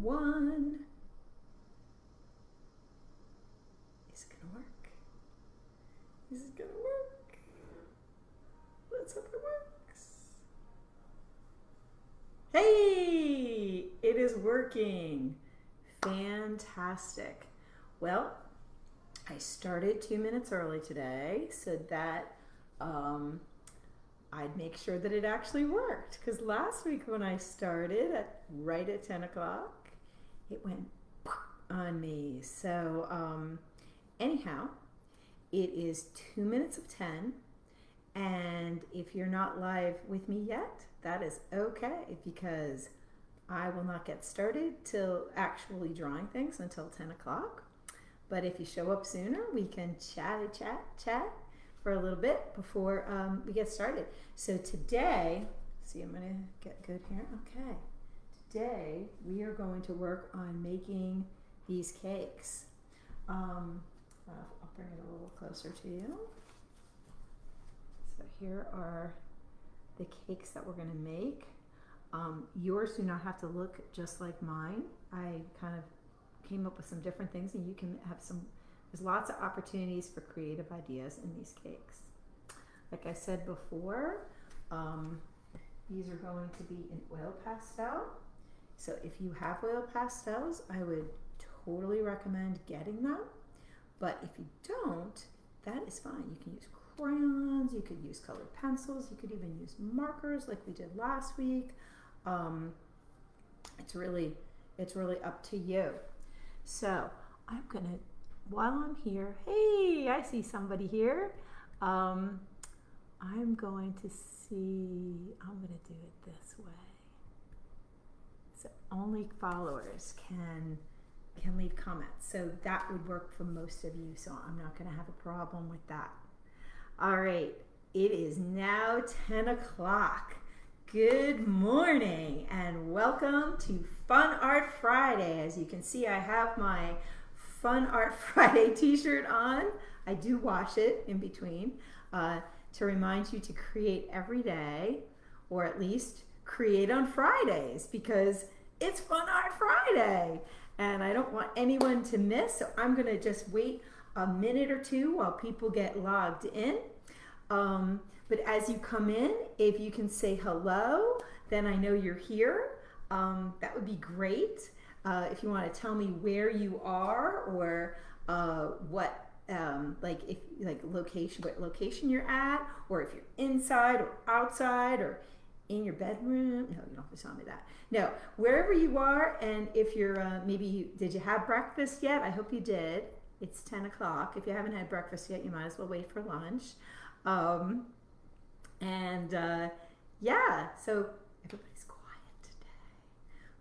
one. Is it gonna work? Is it gonna work? Let's hope it works. Hey, it is working. Fantastic. Well, I started 2 minutes early today so that I'd make sure that it actually worked, because last week when I started right at 10 o'clock, it went on me. So anyhow, it is 2 minutes of 10, and if you're not live with me yet, that is okay, because I will not get started till actually drawing things until 10 o'clock. But if you show up sooner, we can chat for a little bit before we get started. So today, see, I'm gonna get good here. Okay. Today, we are going to work on making these cakes. I'll bring it a little closer to you. So here are the cakes that we're gonna make. Yours do not have to look just like mine. I kind of came up with some different things, and you can have there's lots of opportunities for creative ideas in these cakes. Like I said before, these are going to be in oil pastel. So if you have oil pastels, I would totally recommend getting them. But if you don't, that is fine. You can use crayons, you could use colored pencils, you could even use markers like we did last week. It's really up to you. So I'm gonna, while I'm here, hey, I see somebody here. I'm going to I'm gonna do it this way. So only followers can leave comments. So that would work for most of you, so I'm not gonna have a problem with that. All right, it is now 10 o'clock. Good morning and welcome to Fun Art Friday. As you can see, I have my Fun Art Friday t-shirt on. I do wash it in between to remind you to create every day, or at least create on Fridays, because it's Fun Art Friday and I don't want anyone to miss. So I'm gonna just wait a minute or two while people get logged in. But as you come in, if you can say hello, then I know you're here. That would be great. If you want to tell me where you are, or what location you're at, or if you're inside or outside or in your bedroom. No, you don't have to tell me that. No, wherever you are, and if you're did you have breakfast yet? I hope you did. It's 10 o'clock. If you haven't had breakfast yet, you might as well wait for lunch. Yeah, so everybody's quiet today,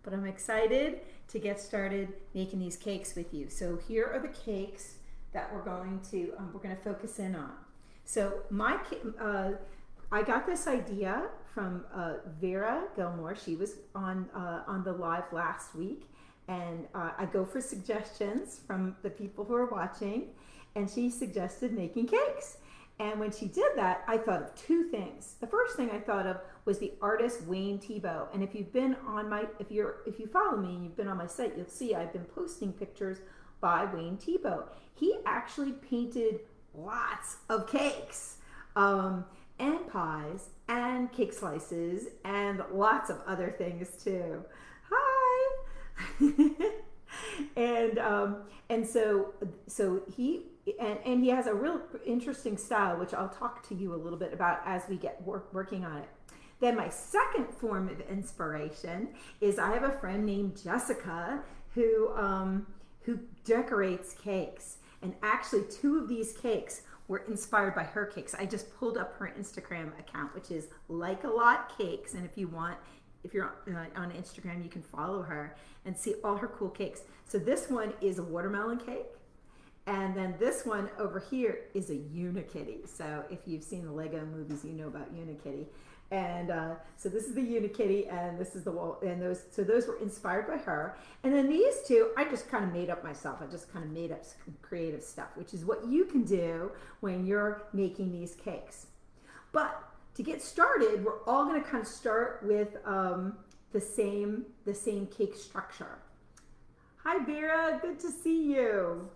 but I'm excited to get started making these cakes with you. So here are the cakes that we're going to focus in on. So I got this idea from Vera Gilmore. She was on the live last week, and I go for suggestions from the people who are watching, and she suggested making cakes. And when she did that, I thought of two things. The first thing I thought of was the artist Wayne Thiebaud. And if you've been on if you follow me and you've been on my site, you'll see I've been posting pictures by Wayne Thiebaud. He actually painted lots of cakes, and pies, and cake slices, and lots of other things too. Hi. And so he has a real interesting style, which I'll talk to you a little bit about as we get working on it. Then my second form of inspiration is I have a friend named Jessica who decorates cakes, and actually two of these cakes were inspired by her cakes. I just pulled up her Instagram account, which is Like a Lot Cakes, and if you're on Instagram, you can follow her and see all her cool cakes. So this one is a watermelon cake, and then this one over here is a Unikitty. So if you've seen the Lego movies, you know about Unikitty. And so this is the Unikitty, and this is the wall, and those were inspired by her. And then these two, I just kind of made up myself. I just kind of made up some creative stuff, which is what you can do when you're making these cakes. But to get started, we're all going to kind of start with the same cake structure. Hi, Vera. Good to see you.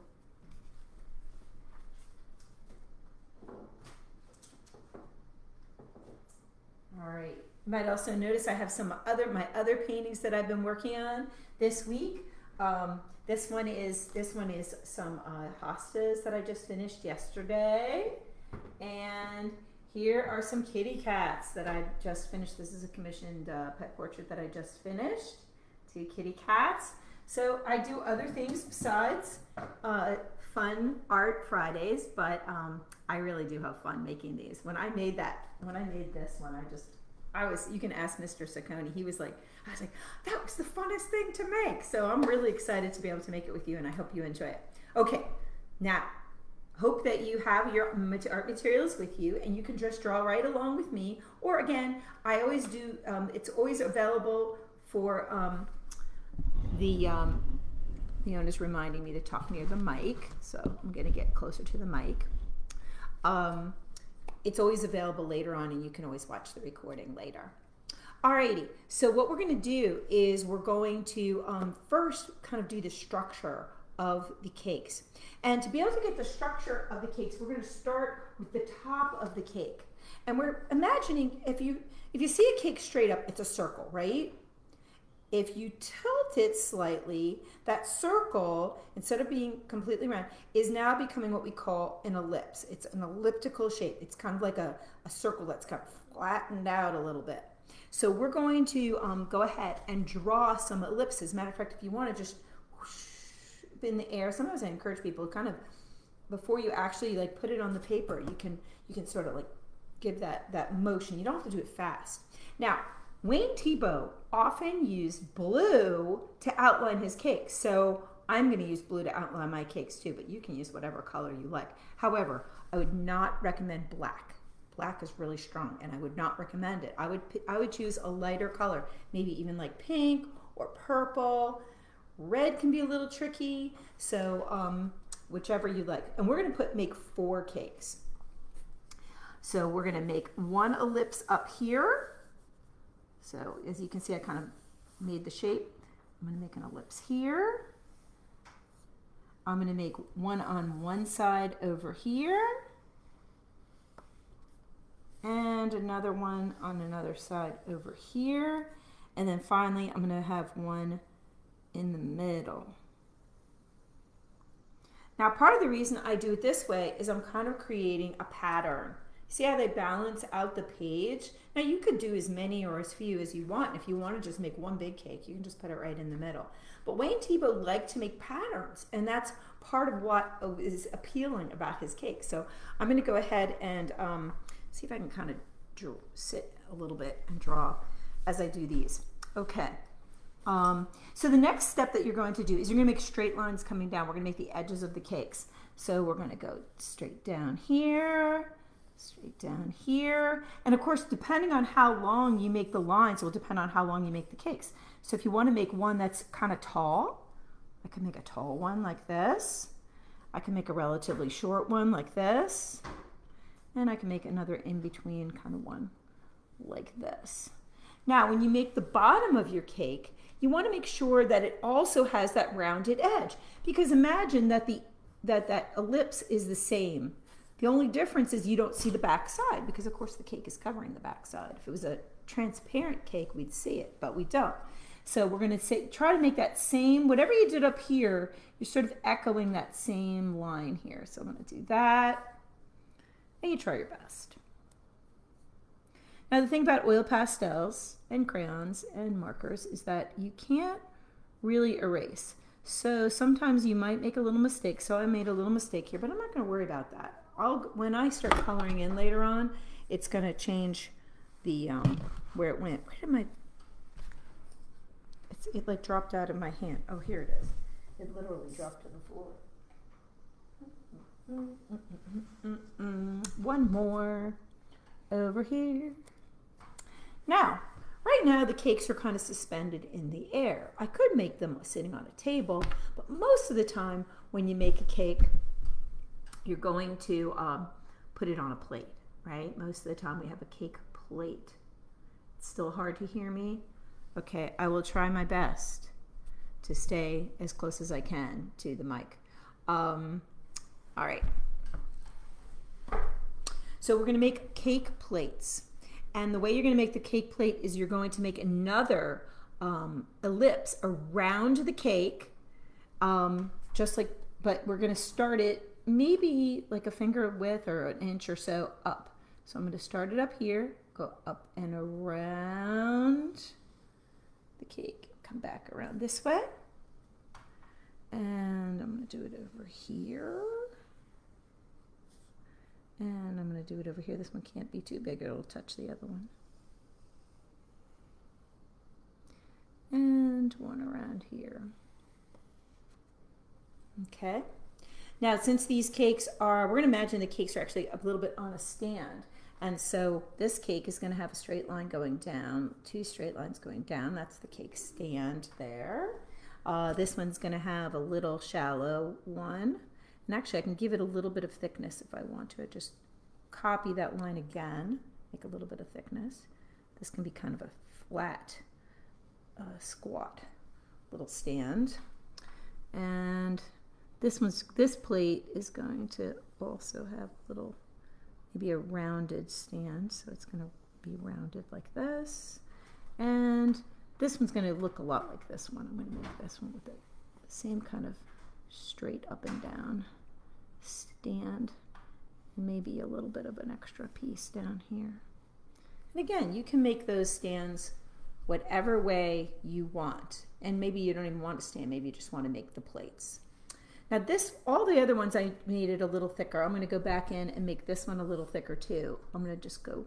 All right. You might also notice I have my other paintings that I've been working on this week. This one is some hostas that I just finished yesterday, and here are some kitty cats that I just finished. This is a commissioned pet portrait that I just finished. 2 kitty cats. So I do other things besides fun art Fridays, but I really do have fun making these. When I made this one, you can ask Mr. Saccone. I was like, that was the funnest thing to make. So I'm really excited to be able to make it with you, and I hope you enjoy it. Okay, now, hope that you have your art materials with you, and you can just draw right along with me. Or again, I always do, it's always available for the owner's reminding me to talk near the mic, so I'm gonna get closer to the mic. It's always available later on, and you can always watch the recording later. Alrighty, so what we're going to do is we're going to first kind of do the structure of the cakes. And to be able to get the structure of the cakes, we're going to start with the top of the cake. And we're imagining, if you see a cake straight up, it's a circle, right? If you tilt it slightly, that circle, instead of being completely round, is now becoming what we call an ellipse. It's an elliptical shape. It's kind of like a circle that's kind of flattened out a little bit. So we're going to go ahead and draw some ellipses. Matter of fact, if you want to just whoosh in the air, sometimes I encourage people to kind of, before you actually like put it on the paper, you can sort of like give that motion. You don't have to do it fast. Now, Wayne Thiebaud often used blue to outline his cakes. So I'm going to use blue to outline my cakes too, but you can use whatever color you like. However, I would not recommend black. Black is really strong, and I would not recommend it. I would choose a lighter color, maybe even like pink or purple. Red can be a little tricky, so whichever you like. And we're going to make 4 cakes. So we're going to make 1 ellipse up here. So as you can see, I kind of made the shape. I'm going to make an ellipse here. I'm going to make 1 on one side over here, and another one on another side over here. And then finally, I'm going to have 1 in the middle. Now, part of the reason I do it this way is I'm kind of creating a pattern. See how they balance out the page? Now you could do as many or as few as you want. If you want to just make 1 big cake, you can just put it right in the middle. But Wayne Thiebaud liked to make patterns, and that's part of what is appealing about his cake. So I'm going to go ahead and see if I can kind of sit a little bit and draw as I do these. Okay. So the next step that you're going to do is you're going to make straight lines coming down. We're going to make the edges of the cakes. So we're going to go straight down here, straight down here. And of course, depending on how long you make the lines will depend on how long you make the cakes. So if you want to make one that's kind of tall, I can make a tall one like this. I can make a relatively short one like this. And I can make another in-between kind of one like this. Now, when you make the bottom of your cake, you want to make sure that it also has that rounded edge, because imagine that that ellipse is the same. The only difference is you don't see the back side, because of course the cake is covering the back side. If it was a transparent cake, we'd see it, but we don't. So we're going to try to make that same, whatever you did up here, you're sort of echoing that same line here. So I'm going to do that, and you try your best. Now the thing about oil pastels and crayons and markers is that you can't really erase. So sometimes you might make a little mistake. So I made a little mistake here, but I'm not going to worry about that. When I start coloring in later on, it's going to change the where it went. Where did my? It like dropped out of my hand. Oh, here it is. It literally dropped to the floor. One more over here. Now, right now the cakes are kind of suspended in the air. I could make them sitting on a table, but most of the time when you make a cake, you're going to put it on a plate, right? Most of the time we have a cake plate. It's still hard to hear me? Okay, I will try my best to stay as close as I can to the mic. All right. So we're going to make cake plates. And the way you're going to make the cake plate is you're going to make another ellipse around the cake, just like, but we're going to start it maybe like a finger width or an inch or so up. So I'm going to start it up here, go up and around the cake, come back around this way, and I'm going to do it over here. And I'm going to do it over here. This one can't be too big, it'll touch the other one. And one around here. Okay. Now, since these cakes are, we're going to imagine the cakes are actually a little bit on a stand. And so this cake is going to have a straight line going down, two straight lines going down. That's the cake stand there. This one's going to have a little shallow one. And actually, I can give it a little bit of thickness if I want to. I just copy that line again, make a little bit of thickness. This can be kind of a flat, squat little stand. And this plate is going to also have a little, maybe a rounded stand. So it's going to be rounded like this. And this one's going to look a lot like this one. I'm going to make this one with the same kind of straight up and down stand, and maybe a little bit of an extra piece down here. And again, you can make those stands whatever way you want, and maybe you don't even want to stand, maybe you just want to make the plates. Now this, all the other ones I made it a little thicker. I'm going to go back in and make this one a little thicker too. I'm going to just go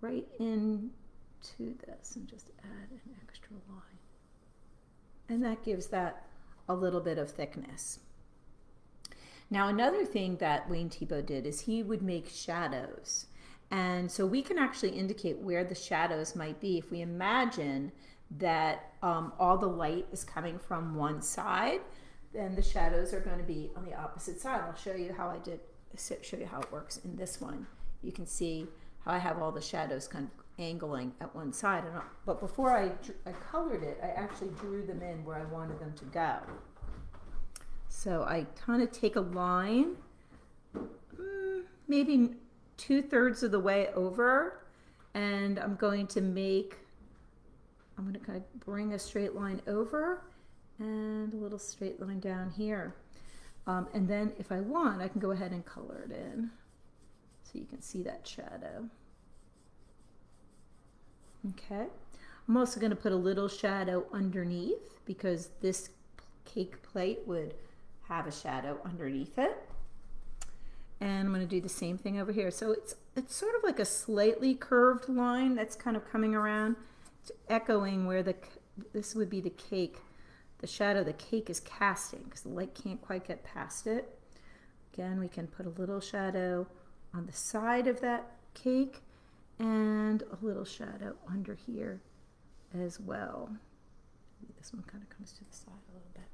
right into this and just add an extra line, and that gives that a little bit of thickness. Now another thing that Wayne Thiebaud did is he would make shadows. And so we can actually indicate where the shadows might be. If we imagine that all the light is coming from one side, then the shadows are going to be on the opposite side. I'll show you how show you how it works in this one. You can see how I have all the shadows kind of angling at one side. But before I colored it, I actually drew them in where I wanted them to go. So I kind of take a line, maybe 2/3 of the way over, and I'm going to kind of bring a straight line over and a little straight line down here. And then if I want, I can go ahead and color it in so you can see that shadow. Okay. I'm also going to put a little shadow underneath because this cake plate would have a shadow underneath it. And I'm going to do the same thing over here. So it's sort of like a slightly curved line that's kind of coming around. It's echoing where this would be the cake, the shadow the cake is casting, because the light can't quite get past it. Again, we can put a little shadow on the side of that cake and a little shadow under here as well. Maybe this one kind of comes to the side a little bit.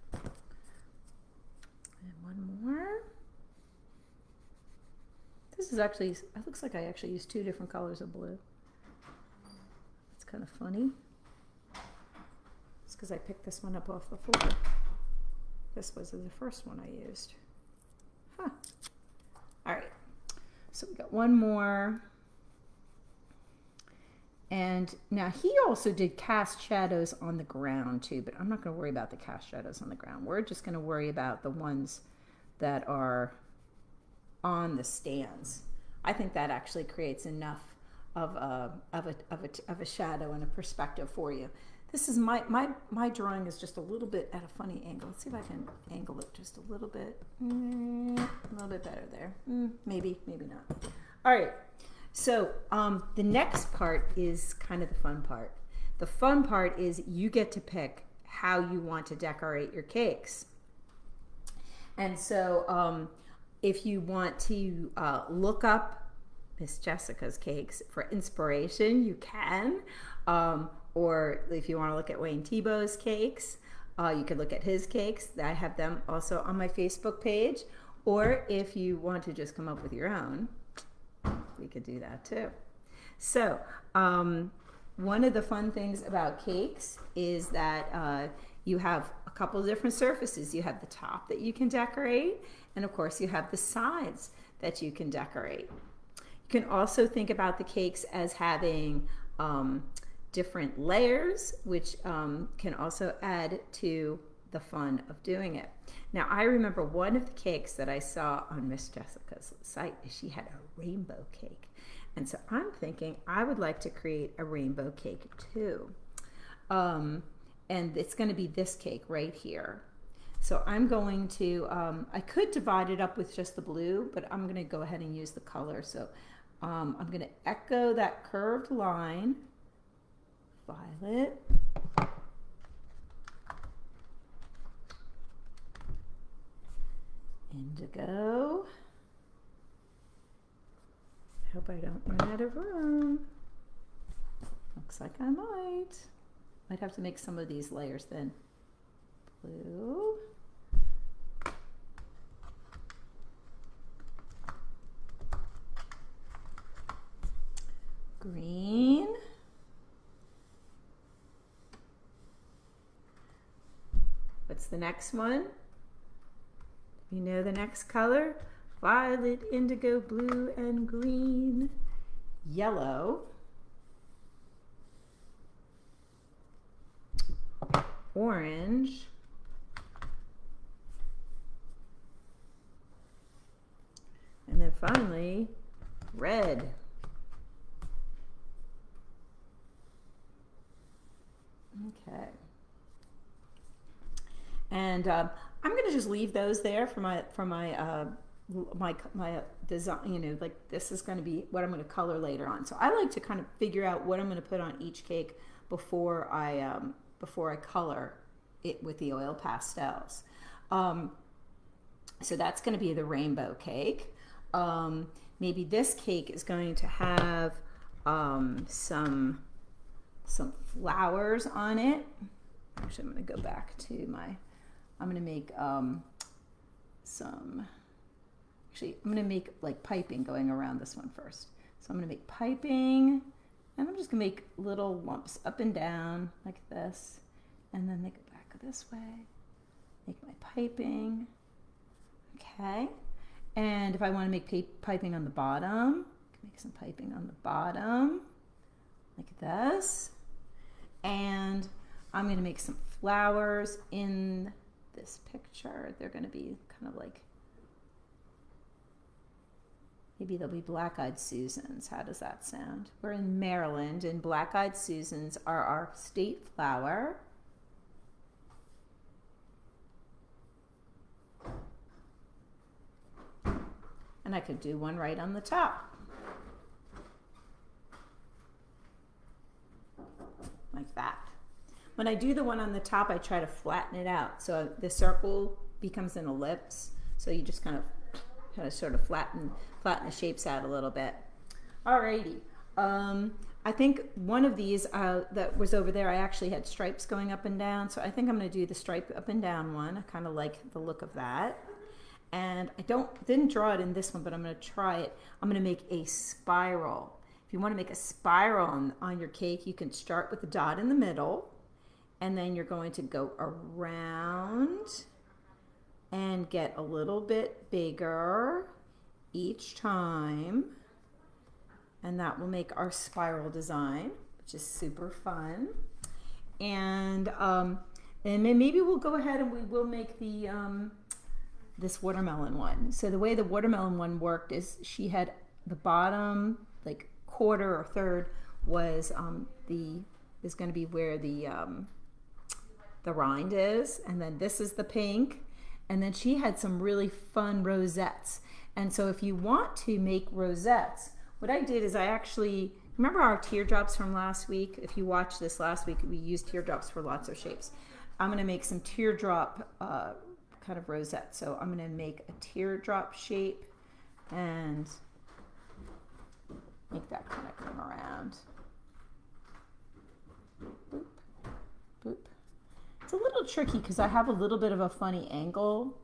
And one more. This is actually, it looks like I actually used 2 different colors of blue. It's kind of funny. It's because I picked this one up off the floor. This was the first one I used. Huh. All right. So we got one more. And now he also did cast shadows on the ground too, but I'm not going to worry about the cast shadows on the ground. We're just going to worry about the ones that are on the stands. I think that actually creates enough of a shadow and a perspective for you. This is my drawing is just a little bit at a funny angle. Let's see if I can angle it just a little bit better there. Maybe not. All right. So the next part is kind of the fun part. The fun part is you get to pick how you want to decorate your cakes. And so if you want to look up Miss Jessica's cakes for inspiration, you can. Or if you want to look at Wayne Thiebaud's cakes, you could look at his cakes. I have them also on my Facebook page. Or if you want to just come up with your own, we could do that too. So one of the fun things about cakes is that you have a couple of different surfaces. You have the top that you can decorate, and of course you have the sides that you can decorate. You can also think about the cakes as having different layers, which can also add to the fun of doing it. Now, I remember one of the cakes that I saw on Miss Jessica's site, she had a rainbow cake. And so I'm thinking I would like to create a rainbow cake too. And it's going to be this cake right here. So I'm going to, I could divide it up with just the blue, but I'm going to go ahead and use the color. So I'm going to echo that curved line, violet, indigo. I hope I don't run out of room. Looks like I might. Might have to make some of these layers then. Blue. Green. What's the next one? You know the next color? Violet, indigo, blue, and green. Yellow. Orange. And then finally, red. Okay. And I'm going to just leave those there for my design. You know, like this is going to be what I'm going to color later on. So I like to kind of figure out what I'm going to put on each cake before I color it with the oil pastels. So that's going to be the rainbow cake. Maybe this cake is going to have some flowers on it. Actually, I'm going to go back to my, I'm going to make actually I'm going to make like piping going around this one first. So I'm going to make piping, and I'm just going to make little lumps up and down like this, and then they go back this way. Make my piping. Okay. And if I want to make piping on the bottom, I can make some piping on the bottom like this. And I'm going to make some flowers in this picture. They're going to be kind of like, maybe they'll be black-eyed Susans. How does that sound? We're in Maryland, and black-eyed Susans are our state flower. And I could do one right on the top. Like that. When I do the one on the top, I try to flatten it out. So the circle becomes an ellipse. So you just kind of sort of flatten the shapes out a little bit. Alrighty. I think one of these that was over there, I actually had stripes going up and down. So I think I'm going to do the stripe up and down one. I kind of like the look of that. And I didn't draw it in this one, but I'm going to try it. I'm going to make a spiral. If you want to make a spiral on your cake, you can start with the dot in the middle, and then you're going to go around and get a little bit bigger each time. And that will make our spiral design, which is super fun. And then maybe we'll go ahead and we will make the this watermelon one. So the way the watermelon one worked is she had the bottom like quarter or third was is going to be where the rind is, and then this is the pink, and then she had some really fun rosettes. And so if you want to make rosettes, what I did is I actually, remember our teardrops from last week? If you watched this last week, we used teardrops for lots of shapes. I'm going to make some teardrop kind of rosette. So I'm going to make a teardrop shape and make that kind of come around. Boop, boop. It's a little tricky because I have a little bit of a funny angle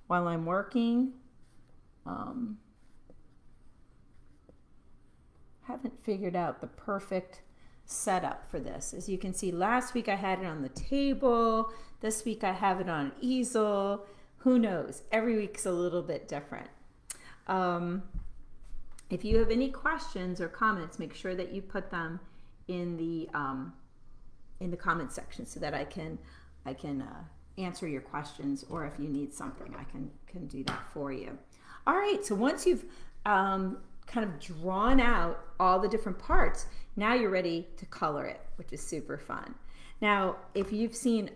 while I'm working. Haven't figured out the perfect setup for this. As you can see, last week I had it on the table. This week I have it on an easel. Who knows? Every week's a little bit different. If you have any questions or comments, make sure that you put them in the comment section so that I can answer your questions, or if you need something, I can do that for you. All right, so once you've kind of drawn out all the different parts, now you're ready to color it, which is super fun. Now, if you've seen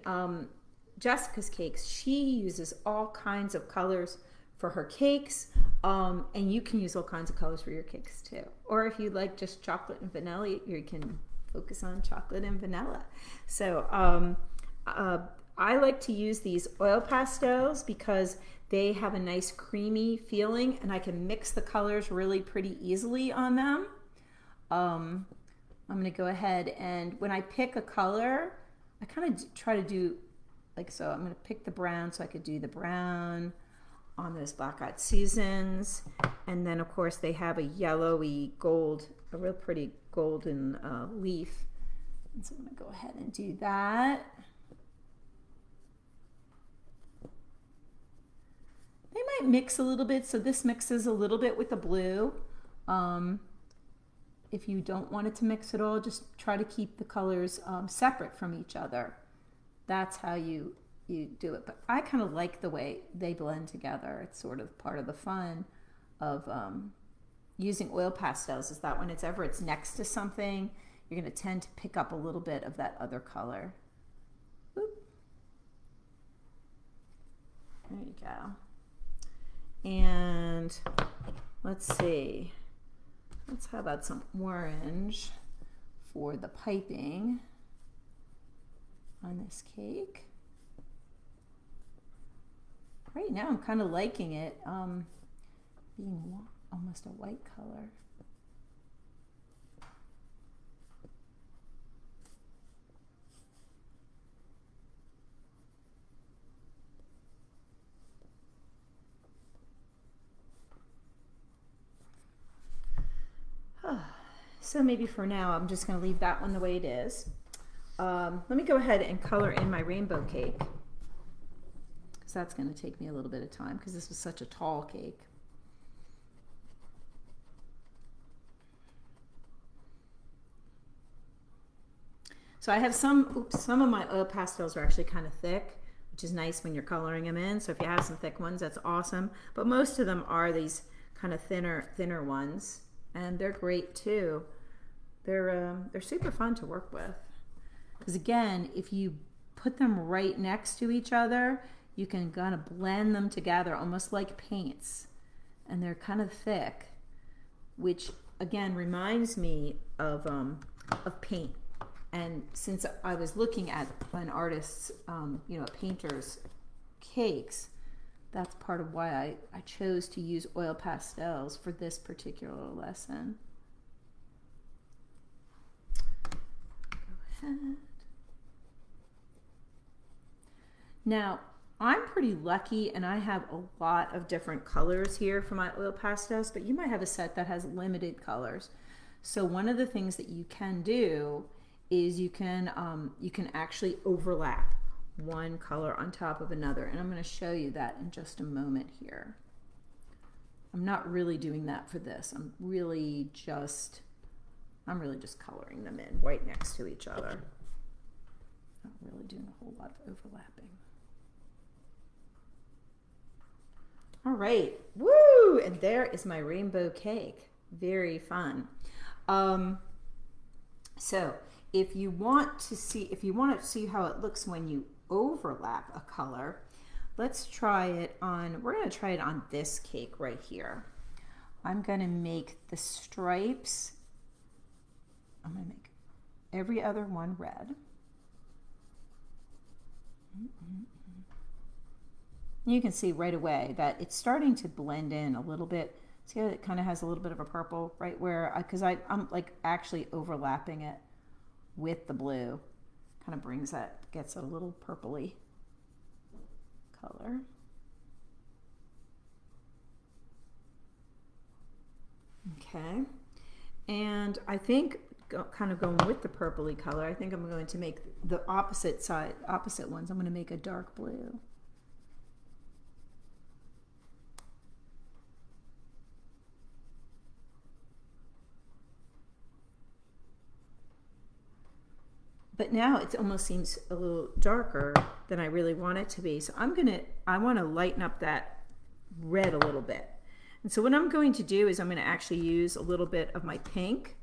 Jessica's cakes, she uses all kinds of colors for her cakes, and you can use all kinds of colors for your cakes too. Or if you like just chocolate and vanilla, you can focus on chocolate and vanilla. So I like to use these oil pastels because they have a nice creamy feeling, and I can mix the colors really pretty easily on them. I'm going to go ahead, and when I pick a color, I kind of try to do like so. I'm going to pick the brown, so I could do the brown on those black-eyed Susans, and then of course they have a yellowy gold, a real pretty golden leaf, and so I'm going to go ahead and do that. They might mix a little bit, so this mixes a little bit with the blue. If you don't want it to mix at all, just try to keep the colors separate from each other. That's how you do it. But I kind of like the way they blend together. It's sort of part of the fun of using oil pastels, is that whenever it's next to something, you're going to tend to pick up a little bit of that other color. Oop. There you go. And let's see. How about some orange for the piping on this cake. Right now I'm kind of liking it being almost a white color. So maybe for now I'm just going to leave that one the way it is. Let me go ahead and color in my rainbow cake, because that's going to take me a little bit of time because this was such a tall cake. So I have some of my oil pastels are actually kind of thick, which is nice when you're coloring them in. So if you have some thick ones, that's awesome. But most of them are these kind of thinner ones, and they're great too. They're super fun to work with, because again, if you put them right next to each other, you can kind of blend them together almost like paints, and they're kind of thick, which again reminds me of paint. And since I was looking at an artist's, a painter's cakes, that's part of why I chose to use oil pastels for this particular lesson. Go ahead. Now, I'm pretty lucky and I have a lot of different colors here for my oil pastels, but you might have a set that has limited colors. So one of the things that you can do is you can actually overlap one color on top of another, and I'm going to show you that in just a moment here. I'm not really doing that for this. I'm really just coloring them in right next to each other. Not really doing a whole lot of overlapping. All right, woo! And there is my rainbow cake. Very fun. So if you want to see how it looks when you overlap a color, let's try it on, we're going to try it on this cake right here. I'm going to make the stripes, I'm going to make every other one red. You can see right away that it's starting to blend in a little bit. See how it kind of has a little bit of a purple right where, because I'm like actually overlapping it with the blue. Kind of brings that, gets a little purpley color. Okay, and I think kind of going with the purpley color. I think I'm going to make the opposite ones. I'm going to make a dark blue. But now it almost seems a little darker than I really want it to be. So I want to lighten up that red a little bit. And so what I'm going to do is I'm going to actually use a little bit of my pink,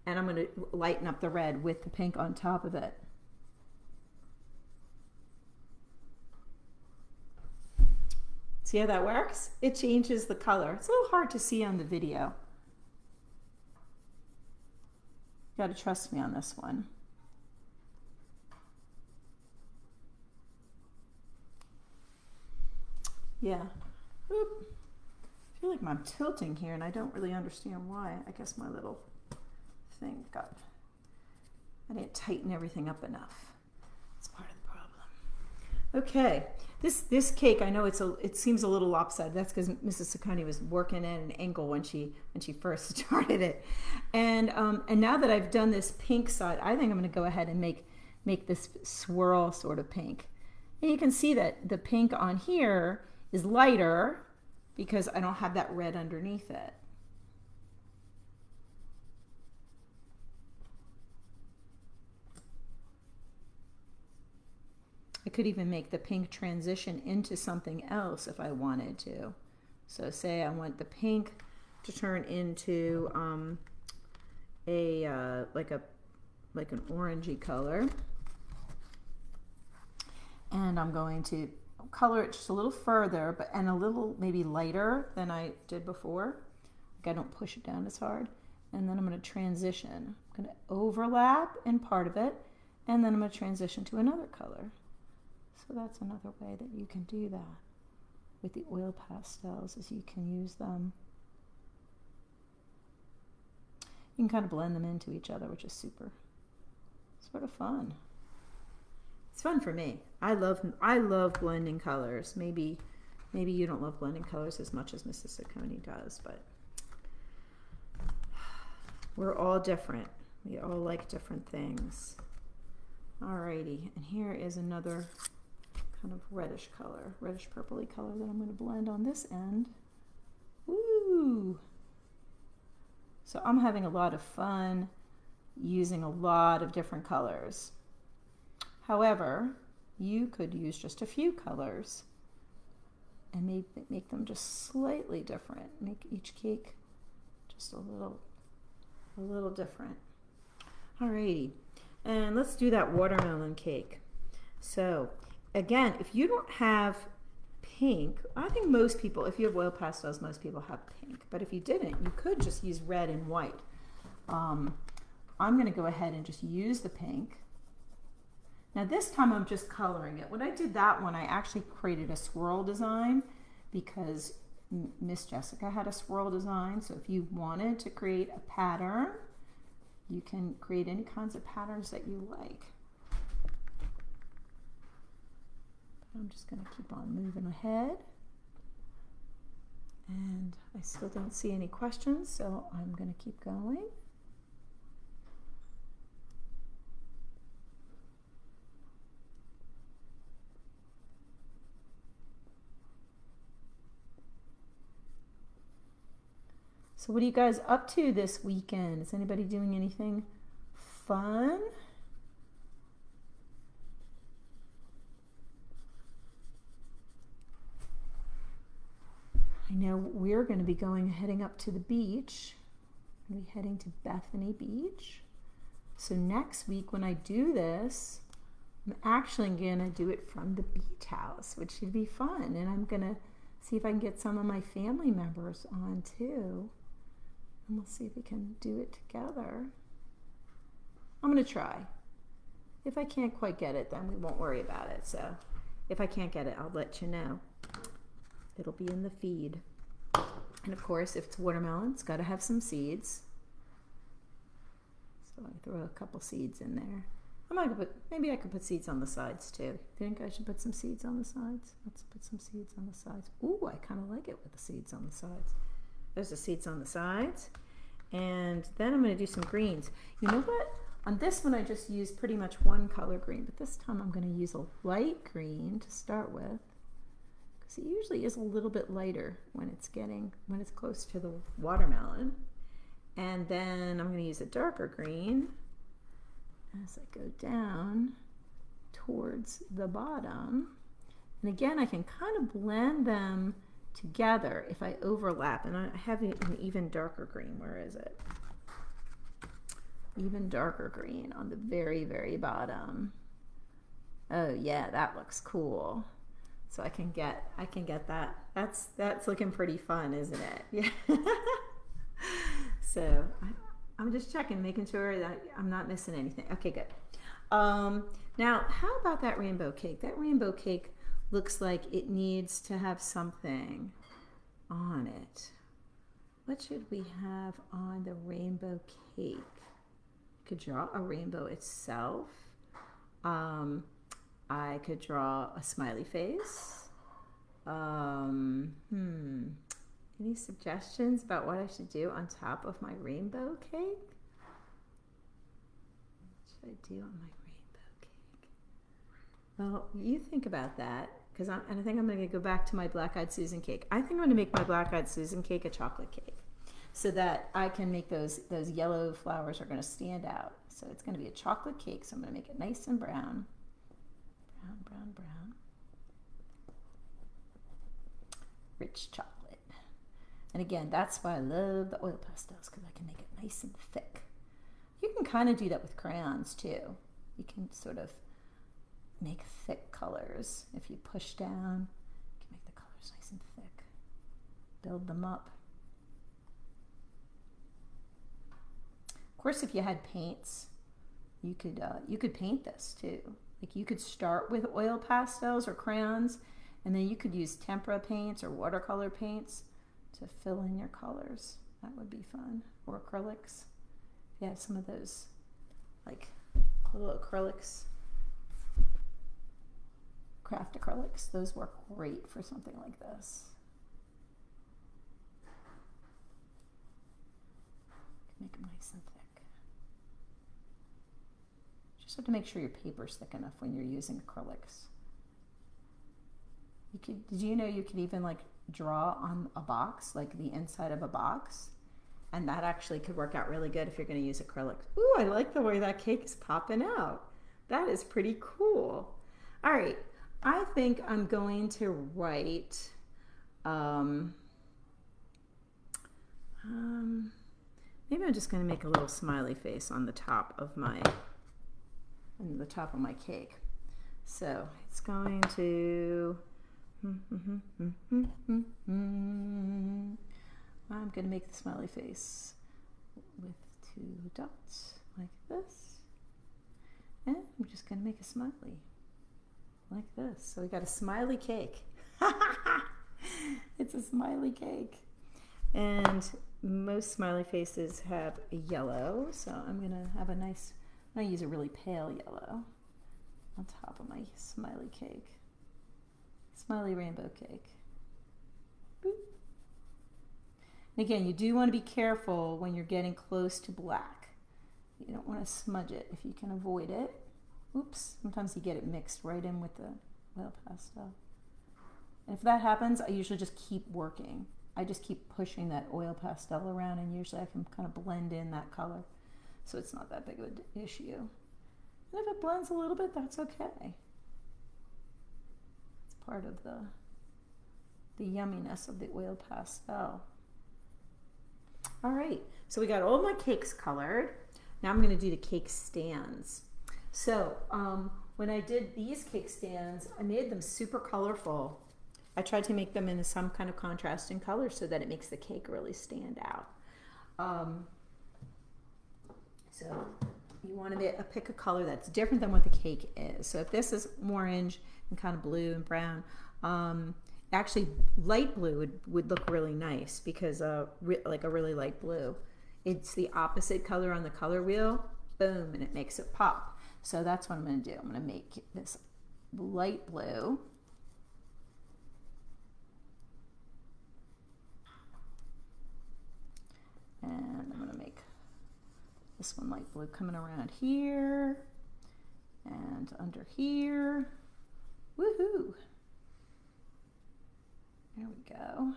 and I'm going to lighten up the red with the pink on top of it. See how that works? It changes the color. It's a little hard to see on the video. You got to trust me on this one. Yeah. Oop. I feel like I'm tilting here and I don't really understand why. I guess my little thing I didn't tighten everything up enough. It's part of the problem. Okay, this cake, I know it seems a little lopsided. That's because Mrs. Ciccone was working at an angle when she first started it. And now that I've done this pink side, I think I'm going to go ahead and make this swirl sort of pink. And you can see that the pink on here is lighter because I don't have that red underneath it. I could even make the pink transition into something else if I wanted to. So say I want the pink to turn into like an orangey color, and I'm going to color it just a little further, and a little maybe lighter than I did before. Like I don't push it down as hard. And then I'm going to transition. I'm going to overlap in part of it, and then I'm going to transition to another color. So that's another way that you can do that with the oil pastels, is you can use them. You can kind of blend them into each other, which is super sort of fun. It's fun for me. I love blending colors. Maybe you don't love blending colors as much as Mrs. Ciccone does, but we're all different. We all like different things. Alrighty, and here is another kind of reddish color, reddish purpley color that I'm going to blend on this end. Woo! So I'm having a lot of fun using a lot of different colors. However, you could use just a few colors and make them just slightly different. Make each cake just a little different. Alrighty, and let's do that watermelon cake. So again, if you don't have pink, I think most people, if you have oil pastels, most people have pink. But if you didn't, you could just use red and white. I'm going to go ahead and just use the pink. Now this time I'm just coloring it. When I did that one, I actually created a swirl design because Miss Jessica had a swirl design. So if you wanted to create a pattern, you can create any kinds of patterns that you like. I'm just going to keep on moving ahead. And I still don't see any questions, so I'm going to keep going. So what are you guys up to this weekend? Is anybody doing anything fun? I know we're going to be heading up to the beach. We're going to be heading to Bethany Beach. So next week when I do this, I'm actually going to do it from the beach house, which should be fun. And I'm going to see if I can get some of my family members on too. And we'll see if we can do it together. I'm going to try. If I can't quite get it, then we won't worry about it. So if I can't get it, I'll let you know. It'll be in the feed. And of course, if it's watermelon, it's got to have some seeds. So I throw a couple seeds in there. Maybe I could put seeds on the sides too. Think I should put some seeds on the sides? Let's put some seeds on the sides. Ooh, I kind of like it with the seeds on the sides. There's the seeds on the sides. And then I'm going to do some greens. You know what? On this one I just used pretty much one color green, but this time I'm going to use a light green to start with, because it usually is a little bit lighter when it's close to the watermelon. And then I'm going to use a darker green as I go down towards the bottom. And again, I can kind of blend them together if I overlap. And I have an even darker green. Where is it? Even darker green on the very, very bottom. Oh yeah, that looks cool. So I can get that. That's looking pretty fun, isn't it? Yeah. So I'm just checking, making sure that I'm not missing anything. Okay, good. Now, how about that rainbow cake? That rainbow cake looks like it needs to have something on it. What should we have on the rainbow cake? Could draw a rainbow itself. I could draw a smiley face. Any suggestions about what I should do on top of my rainbow cake? What should I do on my rainbow cake? Well, you think about that, because I think I'm going to go back to my black-eyed Susan cake. I think I'm going to make my black-eyed Susan cake a chocolate cake, so that I can make those yellow flowers are going to stand out. So it's going to be a chocolate cake, so I'm going to make it nice and brown. Brown, brown, brown. Rich chocolate. And again, that's why I love the oil pastels, because I can make it nice and thick. You can kind of do that with crayons too. You can sort of make thick colors. If you push down, you can make the colors nice and thick. Build them up. Of course, if you had paints, you could paint this too. Like you could start with oil pastels or crayons, and then you could use tempera paints or watercolor paints to fill in your colors. That would be fun. Or acrylics. If you have some of those like little acrylics, craft acrylics, those work great for something like this. Make them nice and thick. Just have to make sure your paper's thick enough when you're using acrylics. Did you know you could even like draw on a box, like the inside of a box? And that actually could work out really good if you're going to use acrylics. Ooh, I like the way that cake is popping out. That is pretty cool. All right, I think I'm going to write, maybe I'm just going to make a little smiley face on the top of my cake. So it's going to, I'm going to make the smiley face with 2 dots like this. And I'm just going to make a smiley like this. So we got a smiley cake. It's a smiley cake. And most smiley faces have a yellow, so I'm going to have a nice, I use a really pale yellow on top of my smiley cake. Smiley rainbow cake. Boop. And again, you do want to be careful when you're getting close to black. You don't want to smudge it if you can avoid it. Oops, sometimes you get it mixed right in with the oil pastel. And if that happens, I usually just keep working. I just keep pushing that oil pastel around, and usually I can kind of blend in that color. So it's not that big of an issue. And if it blends a little bit, that's okay. It's part of the yumminess of the oil pastel. All right, so we got all my cakes colored. Now I'm going to do the cake stands. So when I did these cake stands, I made them super colorful. I tried to make them in some kind of contrasting color so that it makes the cake really stand out. So you want to pick a color that's different than what the cake is. So if this is orange and kind of blue and brown, actually light blue would look really nice, because like a really light blue. It's the opposite color on the color wheel, boom, and it makes it pop. So that's what I'm going to do. I'm going to make this light blue. And I'm going to make This one light blue coming around here and under here. Woohoo! There we go.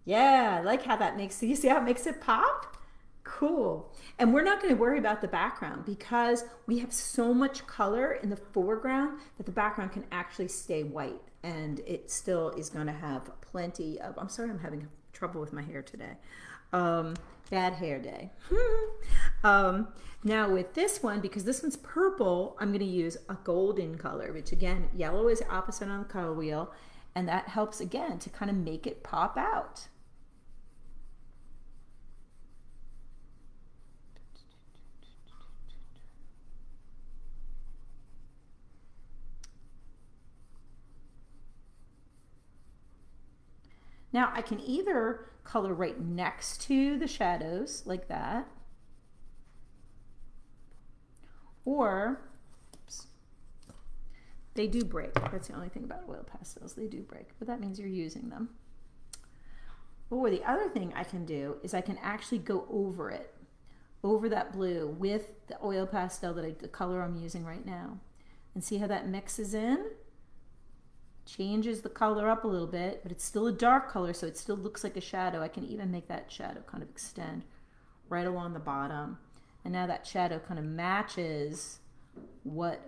Yeah, I like how that makes, you see how it makes it pop? Cool. And we're not going to worry about the background because we have so much color in the foreground that the background can actually stay white, and it still is going to have plenty of, I'm sorry, I'm having trouble with my hair today. Bad hair day. Now with this one, because this one's purple, I'm going to use a golden color, which again, yellow is opposite on the color wheel, and that helps again to kind of make it pop out. Now I can either color right next to the shadows like that, or oops, they do break. That's the only thing about oil pastels, they do break, but that means you're using them. Or the other thing I can do is I can actually go over it, over that blue with the oil pastel that the color I'm using right now, and see how that mixes in? Changes the color up a little bit, but it's still a dark color, so it still looks like a shadow. I can even make that shadow kind of extend right along the bottom. And now that shadow kind of matches what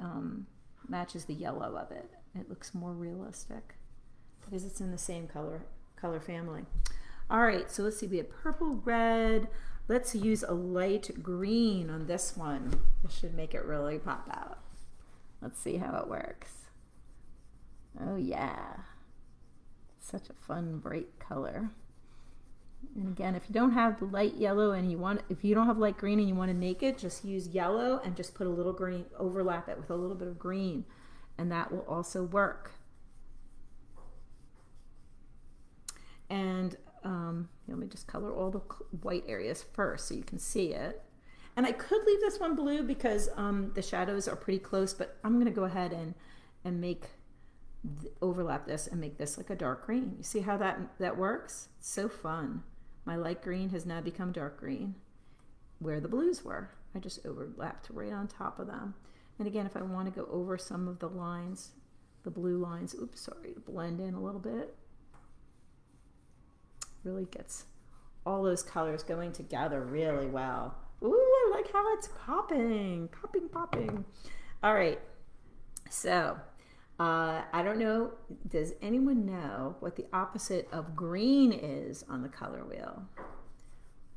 matches the yellow of it. It looks more realistic because it's in the same color family. All right, so let's see, we have purple, red. Let's use a light green on this one. This should make it really pop out. Let's see how it works. Oh yeah, such a fun, bright color. And again, if you don't have the light yellow and if you don't have light green and you want to make it, just use yellow and just put a little green, overlap it with a little bit of green, and that will also work. And let me just color all the white areas first so you can see it. And I could leave this one blue because the shadows are pretty close, but I'm going to go ahead and overlap this and make this like a dark green. You see how that works? It's so fun. My light green has now become dark green where the blues were. I just overlapped right on top of them. And again, if I want to go over some of the lines, the blue lines, oops, sorry, to blend in a little bit, really gets all those colors going together really well. Ooh, I like how it's popping, popping, popping. All right, so I don't know, does anyone know what the opposite of green is on the color wheel?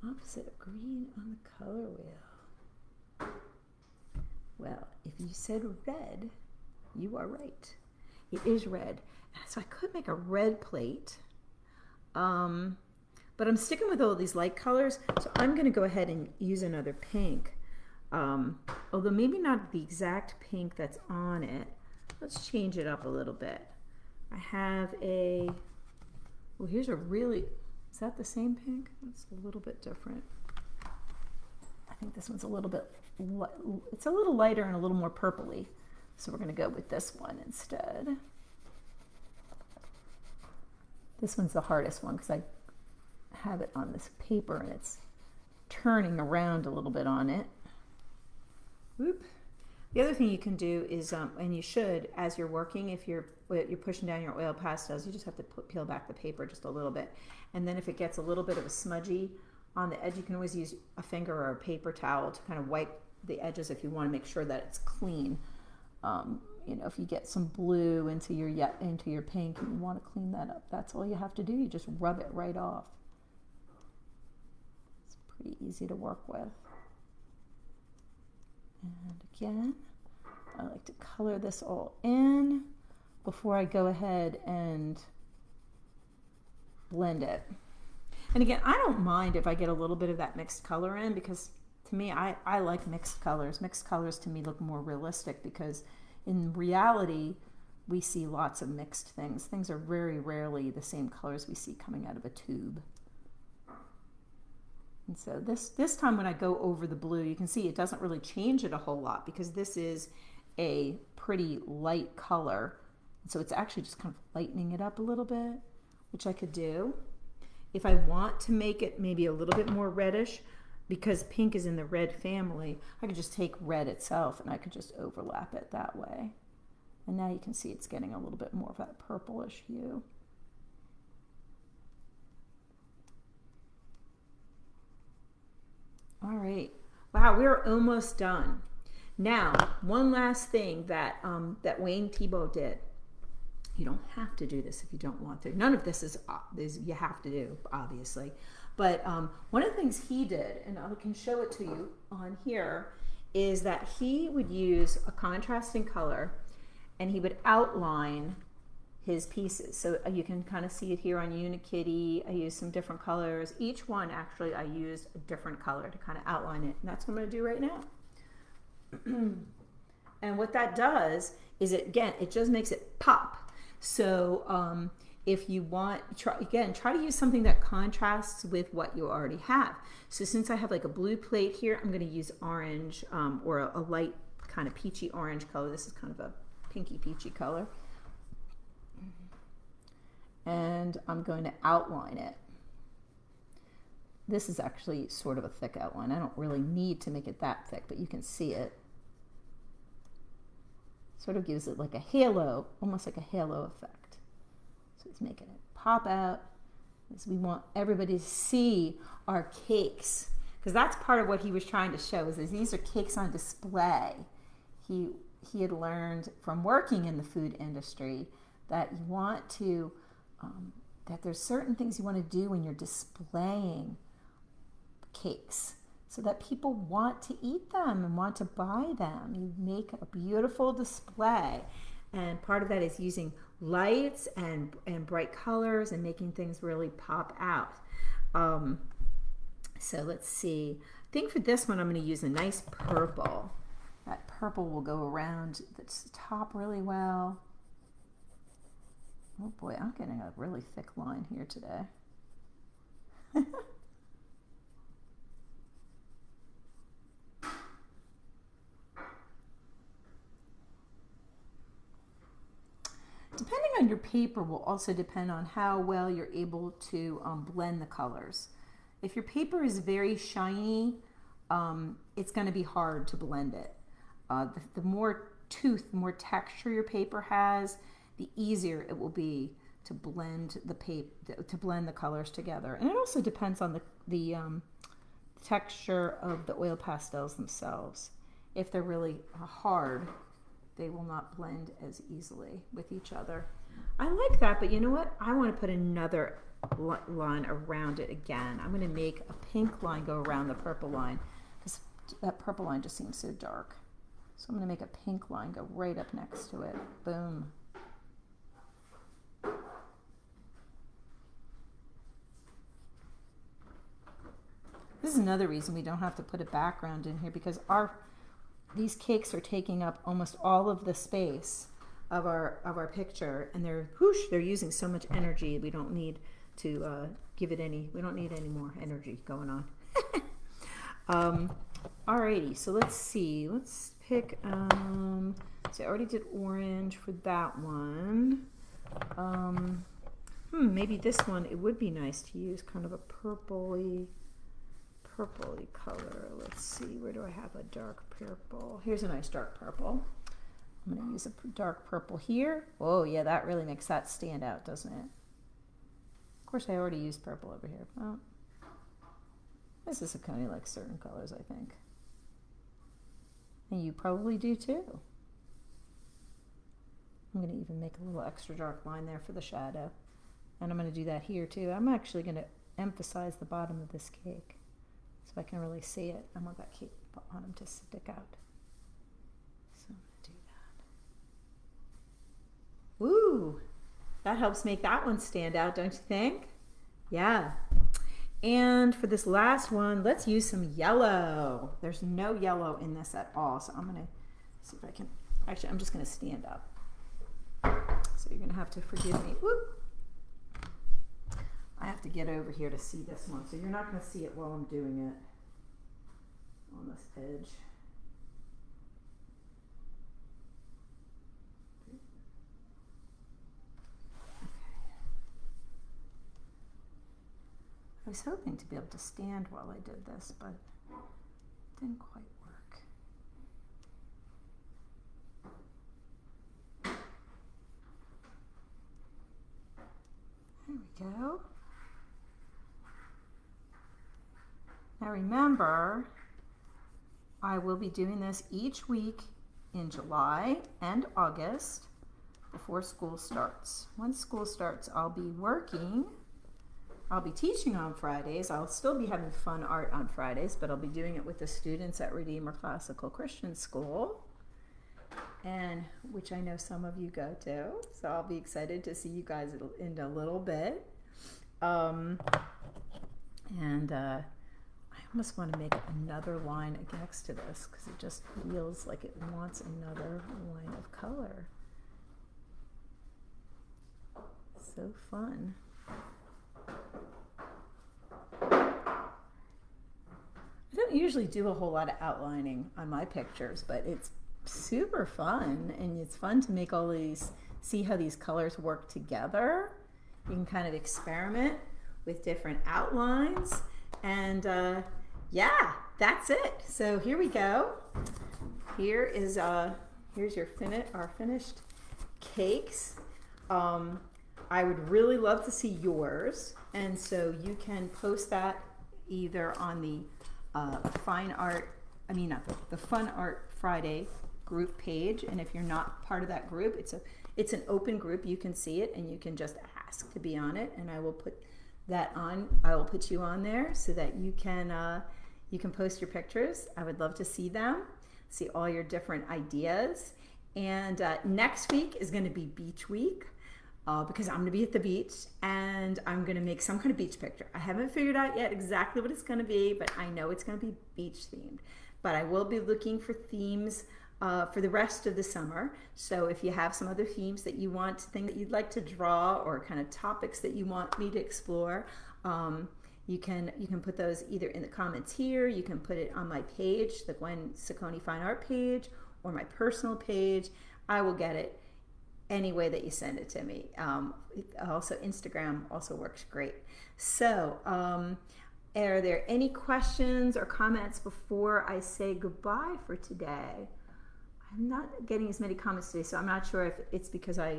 Opposite of green on the color wheel. Well, if you said red, you are right. It is red. So I could make a red plate, but I'm sticking with all these light colors, so I'm going to go ahead and use another pink, although maybe not the exact pink that's on it. Let's change it up a little bit. I have well, here's a really, is that the same pink? It's a little bit different. I think this one's a little bit, it's a little lighter and a little more purpley. So we're gonna go with this one instead. This one's the hardest one because I have it on this paper and it's turning around a little bit on it. Whoop. The other thing you can do is, and you should, as you're working, if you're pushing down your oil pastels, you just have to peel back the paper just a little bit. And then if it gets a little bit of a smudgy on the edge, you can always use a finger or a paper towel to kind of wipe the edges if you want to make sure that it's clean. You know, if you get some blue into your pink and you want to clean that up, that's all you have to do. You just rub it right off. It's pretty easy to work with. And again, I like to color this all in before I go ahead and blend it. And again, I don't mind if I get a little bit of that mixed color in, because to me, I like mixed colors. Mixed colors to me look more realistic because in reality, we see lots of mixed things. Things are very rarely the same colors we see coming out of a tube. And so this time when I go over the blue, you can see it doesn't really change it a whole lot because this is a pretty light color. So it's actually just kind of lightening it up a little bit, which I could do. If I want to make it maybe a little bit more reddish, because pink is in the red family, I could just take red itself and I could just overlap it that way. And now you can see it's getting a little bit more of that purplish hue. All right. Wow, we're almost done. Now, one last thing that that Wayne Thiebaud did. You don't have to do this if you don't want to. None of this is you have to do, obviously. But one of the things he did, and I can show it to you on here, is that he would use a contrasting color and he would outline his pieces. So you can kind of see it here on Unikitty. I used some different colors. Each one, actually, I used a different color to kind of outline it. And that's what I'm going to do right now. And what that does is, it just makes it pop. So if you want, try to use something that contrasts with what you already have. So since I have like a blue plate here, I'm going to use orange or a light kind of peachy orange color. This is kind of a pinky peachy color. And I'm going to outline it. This is actually sort of a thick outline. I don't really need to make it that thick, but you can see it. Sort of gives it like a halo, almost like a halo effect. So it's making it pop out, because we want everybody to see our cakes, because that's part of what he was trying to show, is that these are cakes on display. He had learned from working in the food industry that you want to, that there's certain things you want to do when you're displaying cakes, so that people want to eat them and want to buy them. You make a beautiful display, and part of that is using lights and bright colors and making things really pop out. So let's see. I think for this one I'm going to use a nice purple. That purple will go around the top really well. Oh boy, I'm getting a really thick line here today. Depending on your paper will also depend on how well you're able to blend the colors. If your paper is very shiny, it's going to be hard to blend it. The more tooth, the more texture your paper has, the easier it will be to blend the colors together. And it also depends on the texture of the oil pastels themselves. If they're really hard, they will not blend as easily with each other. I like that, but you know what? I want to put another line around it again. I'm going to make a pink line go around the purple line, because that purple line just seems so dark. So I'm going to make a pink line go right up next to it. Boom. This is another reason we don't have to put a background in here, because these cakes are taking up almost all of the space of our picture, and they're using so much energy. We don't need to we don't need any more energy going on. Alrighty, so let's see. Let's pick. So I already did orange for that one. Maybe this one. It would be nice to use kind of a purpley color. Let's see, where do I have a dark purple? Here's a nice dark purple. I'm going to use a dark purple here. Oh yeah, that really makes that stand out, doesn't it? Of course, I already used purple over here. Well, this is kind of like certain colors, I think. And you probably do too. I'm going to even make a little extra dark line there for the shadow. And I'm going to do that here too. I'm actually going to emphasize the bottom of this cake, so I can really see it. I want that cake bottom to stick out. So I'm going to do that. Ooh, that helps make that one stand out, don't you think? Yeah. And for this last one, let's use some yellow. There's no yellow in this at all, so I'm going to see if I can. Actually, I'm just going to stand up. So you're going to have to forgive me. Whoop. I have to get over here to see this one, so you're not going to see it while I'm doing it on this edge. was hoping to be able to stand while I did this, but it didn't quite work. There we go. Now remember, I will be doing this each week in July and August before school starts. Once school starts, I'll be working. I'll be teaching on Fridays. I'll still be having fun art on Fridays, but I'll be doing it with the students at Redeemer Classical Christian School, and which I know some of you go to. So I'll be excited to see you guys in a little bit. I almost want to make another line next to this because it just feels like it wants another line of color. So fun. I don't usually do a whole lot of outlining on my pictures, but it's super fun, and it's fun to make all these, see how these colors work together. You can kind of experiment with different outlines, and yeah, that's it. So here we go. Here is here's your our finished cakes. I would really love to see yours, and so you can post that either on the Fun Art Friday group page, and if you're not part of that group, it's an open group. You can see it, and you can just ask to be on it, and I will put that on. I will put you on there so that you can post your pictures. I would love to see them, see all your different ideas. And next week is going to be Beach Week. Because I'm going to be at the beach, and I'm going to make some kind of beach picture. I haven't figured out yet exactly what it's going to be, but I know it's going to be beach themed. But I will be looking for themes for the rest of the summer. So if you have some other themes that you want, things that you'd like to draw, or kind of topics that you want me to explore, you can put those either in the comments here. You can put it on my page, the Gwen Ciccone Fine Art page, or my personal page. I will get it any way that you send it to me. Also, Instagram also works great. So, are there any questions or comments before I say goodbye for today? I'm not getting as many comments today, so I'm not sure if it's because I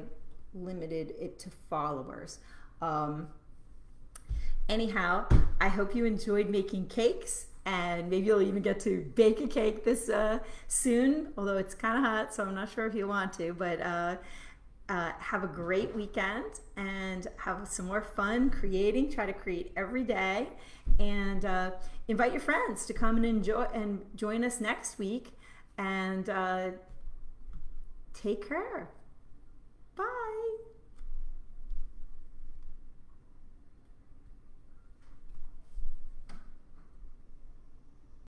limited it to followers. Anyhow, I hope you enjoyed making cakes, and maybe you'll even get to bake a cake this soon, although it's kind of hot, so I'm not sure if you want to, but have a great weekend and have some more fun creating. Try to create every day, and invite your friends to come and enjoy and join us next week, and take care.